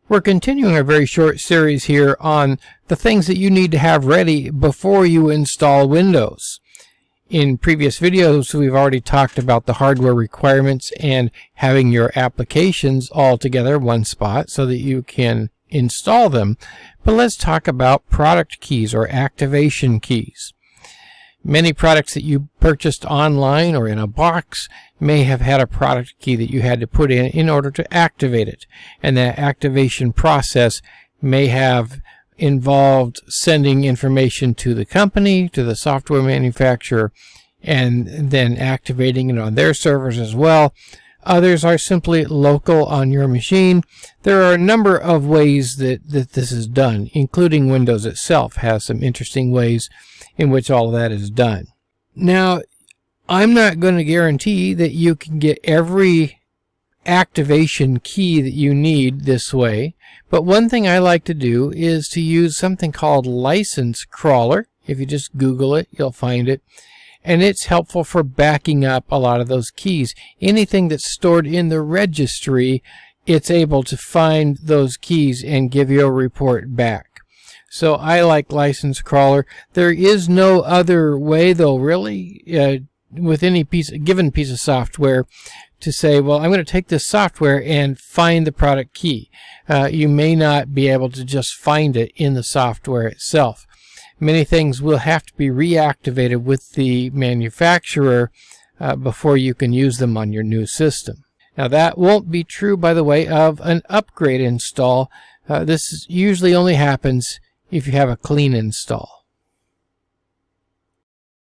We're continuing a very short series here on the things that you need to have ready before you install Windows. In previous videos, we've already talked about the hardware requirements and having your applications all together one spot so that you can install them. But let's talk about product keys or activation keys. Many products that you purchased online or in a box may have had a product key that you had to put in order to activate it. And that activation process may have involved sending information to the company, to the software manufacturer, and then activating it on their servers as well. Others are simply local on your machine. There are a number of ways that this is done, including Windows itself has some interesting ways in which all of that is done. Now, I'm not going to guarantee that you can get every activation key that you need this way, but one thing I like to do is to use something called License Crawler. If you just Google it, you'll find it. And it's helpful for backing up a lot of those keys. Anything that's stored in the registry, it's able to find those keys and give you a report back. So I like License Crawler. There is no other way, though, really, with any given piece of software to say, well, I'm going to take this software and find the product key. You may not be able to just find it in the software itself. Many things will have to be reactivated with the manufacturer before you can use them on your new system. Now, that won't be true, by the way, of an upgrade install. This usually only happens if you have a clean install.